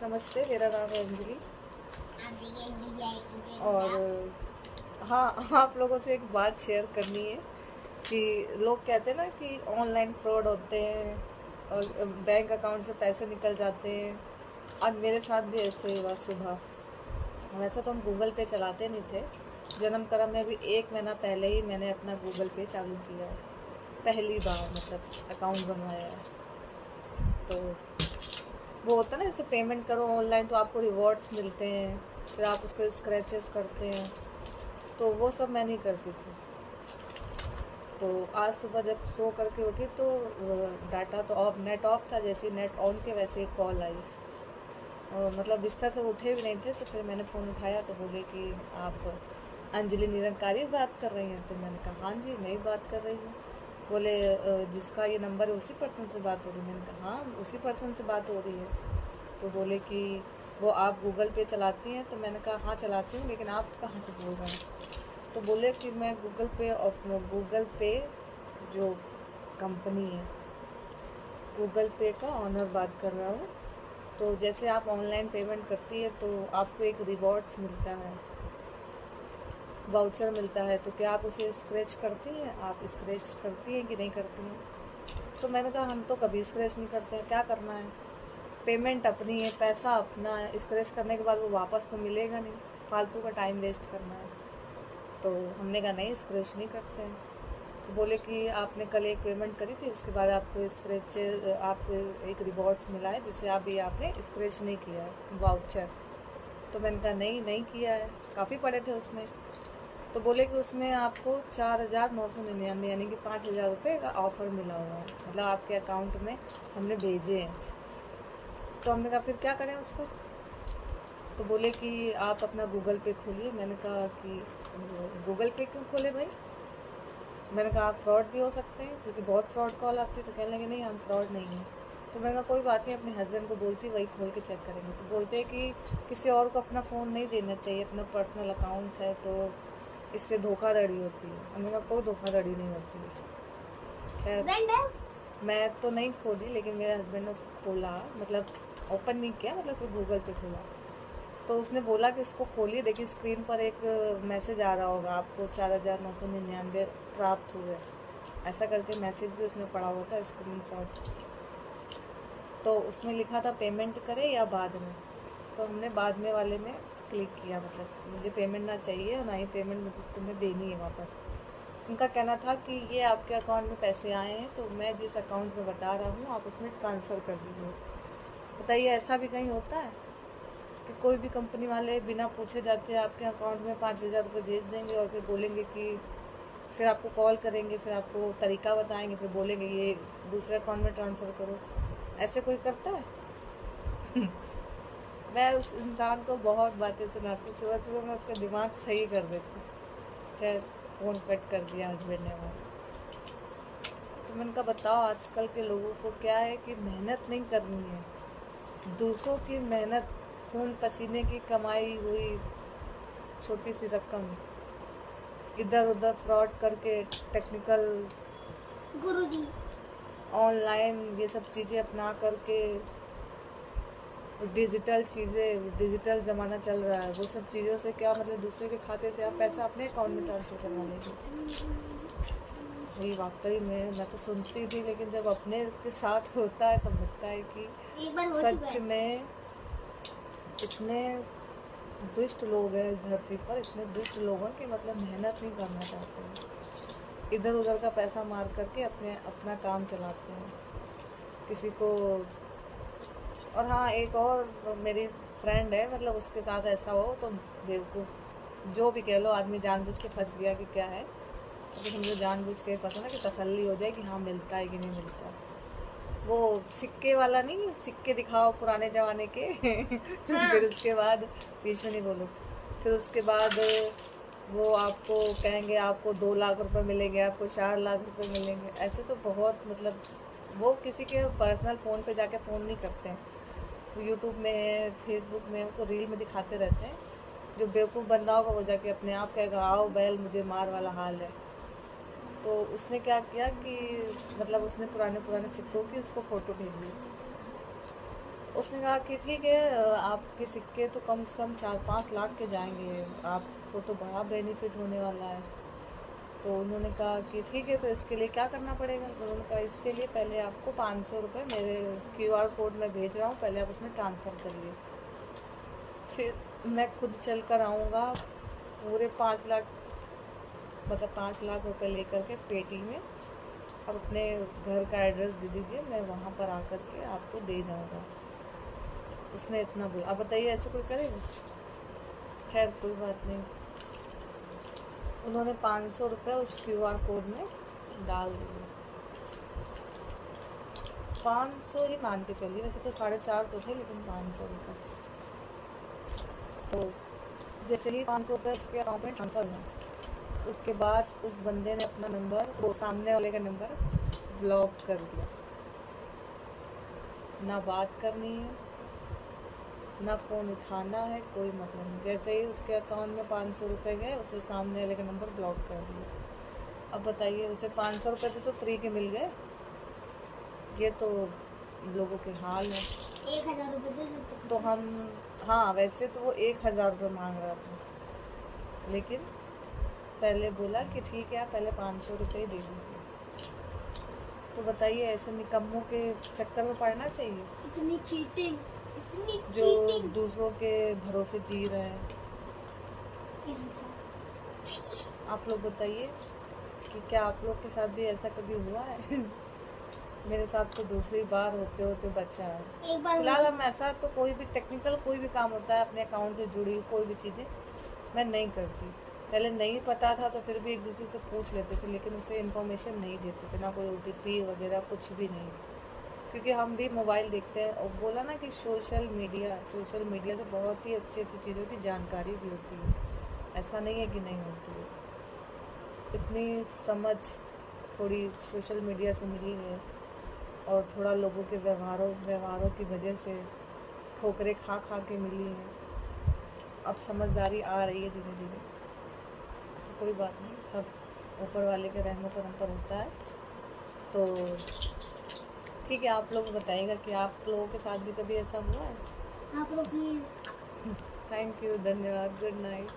नमस्ते, मेरा नाम है अंजलि। और हाँ, आप लोगों से एक बात शेयर करनी है कि लोग कहते हैं ना कि ऑनलाइन फ्रॉड होते हैं और बैंक अकाउंट से पैसे निकल जाते हैं। आज मेरे साथ भी ऐसे ही हुआ सुबह। वैसे तो हम गूगल पे चलाते नहीं थे। जन्म करम में भी 1 महीना पहले ही मैंने अपना गूगल पे चालू किया है। पहली बार मतलब अकाउंट बनवाया है। तो वो होता है ना, जैसे पेमेंट करो ऑनलाइन तो आपको रिवॉर्ड्स मिलते हैं, फिर आप उसको स्क्रैचेस करते हैं। तो वो सब मैं नहीं करती थी। तो आज सुबह जब सो करके उठी तो डाटा तो ऑफ, नेट ऑफ था। जैसे नेट ऑन के वैसे एक कॉल आई। और मतलब बिस्तर से उठे भी नहीं थे तो फिर मैंने फ़ोन उठाया तो बोले कि आप अंजलि निरंकारी बात कर रही हैं। तो मैंने कहा हाँ जी, मैं ही बात कर रही हूँ। बोले जिसका ये नंबर है उसी पर्सन से बात हो रही है। मैंने कहा हाँ, उसी पर्सन से बात हो रही है। तो बोले कि वो आप गूगल पे चलाती हैं। तो मैंने कहा हाँ चलाती हूँ, लेकिन आप कहाँ से बोल रहे हैं। तो बोले कि मैं गूगल पे जो कंपनी है, गूगल पे का ऑनर बात कर रहा हूँ। तो जैसे आप ऑनलाइन पेमेंट करती है तो आपको एक रिवॉर्ड्स मिलता है, वाउचर मिलता है। तो क्या आप उसे स्क्रैच करती हैं, आप स्क्रैच करती हैं कि नहीं करती हैं। तो मैंने कहा हम तो कभी स्क्रैच नहीं करते हैं, क्या करना है। पेमेंट अपनी है, पैसा अपना है, स्क्रैच करने के बाद वो वापस तो मिलेगा नहीं, फालतू का टाइम वेस्ट करना है। तो हमने कहा नहीं, स्क्रैच नहीं करते हैं। तो बोले कि आपने कल एक पेमेंट करी थी, उसके बाद आपको स्क्रैच, आपको एक रिवॉर्ड्स मिला है जिसे आप ये आपने स्क्रैच नहीं किया है, वाउचर। तो मैंने कहा नहीं, नहीं किया है, काफ़ी पड़े थे उसमें। तो बोले कि उसमें आपको 4,999 यानी कि 5,000 रुपये का ऑफ़र मिला हुआ है, मतलब आपके अकाउंट में हमने भेजे हैं। तो हमने कहा फिर क्या करें उसको। तो बोले कि आप अपना गूगल पे खोलिए। मैंने कहा कि गूगल पे क्यों खोले भाई। मैंने कहा आप फ्रॉड भी हो सकते हैं, क्योंकि बहुत फ्रॉड कॉल आती है। तो कहने लगे नहीं, हम फ्रॉड नहीं हैं। तो मैंने कहा कोई बात नहीं, अपने हस्बैंड को बोलती, वही खोल के चेक करेंगे। तो बोलते हैं कि किसी और को अपना फ़ोन नहीं देना चाहिए, अपना पर्सनल अकाउंट है तो इससे धोखाधड़ी होती है। हमने कहा कोई धोखाधड़ी नहीं होती है। खैर, मैं तो नहीं खोली, लेकिन मेरे हस्बैंड ने उसको खोला, मतलब ओपन नहीं किया, मतलब कोई गूगल पे खोला। तो उसने बोला कि इसको खोलिए, देखिए स्क्रीन पर एक मैसेज आ रहा होगा आपको, 4,999 प्राप्त हुए, ऐसा करके मैसेज भी उसमें पड़ा हुआ था, स्क्रीनशॉट। तो उसमें लिखा था पेमेंट करें या बाद में। तो हमने बाद में वाले में क्लिक किया, मतलब मुझे पेमेंट ना चाहिए और ना ही पेमेंट मुझे तुम्हें देनी है वापस। उनका कहना था कि ये आपके अकाउंट में पैसे आए हैं, तो मैं जिस अकाउंट में बता रहा हूँ आप उसमें ट्रांसफ़र कर दीजिए। बताइए, ऐसा भी कहीं होता है कि कोई भी कंपनी वाले बिना पूछे जाते आपके अकाउंट में 5,000 रुपये भेज देंगे और फिर बोलेंगे कि, फिर आपको कॉल करेंगे, फिर आपको तरीका बताएंगे, फिर बोलेंगे ये दूसरे अकाउंट में ट्रांसफ़र करो। ऐसे कोई करता है। मैं उस इंसान को बहुत बातें सुनाती, सुबह सुबह मैं उसका दिमाग सही कर देती। खैर, फ़ोन कट कर दिया हस्बैंड ने हमारे। तो मैंने कहा बताओ, आजकल के लोगों को क्या है कि मेहनत नहीं करनी है। दूसरों की मेहनत, खून पसीने की कमाई हुई छोटी सी रकम इधर उधर फ्रॉड करके, टेक्निकल गुरुजी ऑनलाइन ये सब चीज़ें अपना करके, डिजिटल चीज़ें, डिजिटल ज़माना चल रहा है, वो सब चीज़ों से क्या मतलब, दूसरे के खाते से आप पैसा अपने अकाउंट में ट्रांसफ़र करवा लेंगे। ये वाकई में मैं तो सुनती थी, लेकिन जब अपने के साथ होता है तब लगता है कि एक बार हो चुका सच है। में इतने दुष्ट लोग हैं इस धरती पर, इतने दुष्ट लोग हैं कि मतलब मेहनत नहीं करना चाहते हैं, इधर उधर का पैसा मार करके अपना काम चलाते हैं किसी को। और हाँ, एक और मेरी फ्रेंड है, मतलब उसके साथ ऐसा हो तो बेवकूफ़ जो भी कह लो, आदमी जानबूझ के फंस गया कि क्या है, तो समझो जानबूझ के फंसा ना, कि तसल्ली हो जाए कि हाँ मिलता है कि नहीं मिलता। वो सिक्के वाला नहीं, सिक्के दिखाओ पुराने ज़माने के। हाँ। फिर उसके बाद, बीच में नहीं बोलो, फिर उसके बाद वो आपको कहेंगे आपको 2 लाख रुपए मिलेंगे, आपको 4 लाख रुपए मिलेंगे। ऐसे तो बहुत, मतलब वो किसी के पर्सनल फ़ोन पे जाके फ़ोन नहीं करते हैं, वो यूट्यूब में है, फेसबुक में, वो रील में दिखाते रहते हैं। जो बेवकूफ़ बंदा होगा वो जाके अपने आप कहेगा आओ बैल मुझे मार वाला हाल है। तो उसने क्या किया कि मतलब उसने पुराने पुराने सिक्कों की उसको फ़ोटो भेज दी। उसने कहा कि ठीक है, आपके सिक्के तो कम से कम 4-5 लाख के जाएंगे, आपको तो बड़ा बेनिफिट होने वाला है। तो उन्होंने कहा कि ठीक है, तो इसके लिए क्या करना पड़ेगा? तो उन्होंने कहा इसके लिए पहले आपको 500 रुपये मेरे QR कोड में भेज रहा हूँ, पहले आप उसमें ट्रांसफ़र करिए, फिर मैं खुद चल कर आऊँगा पूरे 5 लाख, मतलब 5 लाख रुपए लेकर के पेटी में। आप अपने घर का एड्रेस दे दीजिए, मैं वहाँ पर आकर के आपको दे जाऊँगा। उसने इतना बोला। अब बताइए ऐसे कोई करेगा? खैर कोई बात नहीं। उन्होंने 500 रुपये उस QR कोड में डाल दिए। 500 ही मान के चलिए, वैसे तो 450 थे, लेकिन 500 रुपये। तो जैसे ही 500 रुपये उसके अकाउंट में ट्रांसफ़र हुआ, उसके बाद उस बंदे ने अपना नंबर, वो सामने वाले का नंबर ब्लॉक कर दिया। ना बात करनी है, ना फ़ोन उठाना है, कोई मतलब नहीं। जैसे ही उसके अकाउंट में 500 रुपये गए, उसे सामने वाले का नंबर ब्लॉक कर दिया। अब बताइए, उसे 500 रुपये भी तो फ्री के मिल गए। ये तो लोगों के हाल है। 1000 रुपये दे देते तो हम, हाँ वैसे तो वो 1000 रुपये मांग रहा था, लेकिन पहले बोला कि ठीक है, आप पहले 500 रुपये ही दे दीजिए। तो बताइए, ऐसे निकम्मों के चक्कर में पड़ना चाहिए इतनी चीटिंग, इतनी जो चीटिंग। दूसरों के भरोसे जी रहे हैं। आप लोग बताइए कि क्या आप लोग के साथ भी ऐसा कभी हुआ है? मेरे साथ तो दूसरी बार होते होते बचा है। एक बार फिलहाल हम ऐसा तो कोई भी टेक्निकल कोई भी काम होता है अपने अकाउंट से जुड़ी कोई भी चीज़ें मैं नहीं करती। पहले नहीं पता था तो फिर भी एक दूसरे से पूछ लेते थे, लेकिन उसे इन्फॉर्मेशन नहीं देते थे, ना कोई OTP वगैरह कुछ भी नहीं। क्योंकि हम भी मोबाइल देखते हैं, और बोला ना कि सोशल मीडिया से बहुत ही अच्छी अच्छी चीज़ों की जानकारी भी होती है। ऐसा नहीं है कि नहीं होती है। इतनी समझ थोड़ी सोशल मीडिया से मिली है, और थोड़ा लोगों के व्यवहारों की वजह से ठोकरें खा खा के मिली है। अब समझदारी आ रही है धीरे धीरे। तो कोई बात नहीं, सब ऊपर वाले के रहमो करम पर होता है। तो ठीक है, आप लोग बताइएगा कि आप लोगों के साथ भी कभी ऐसा हुआ है? आप लोग प्लीज। थैंक यू, धन्यवाद, गुड नाइट।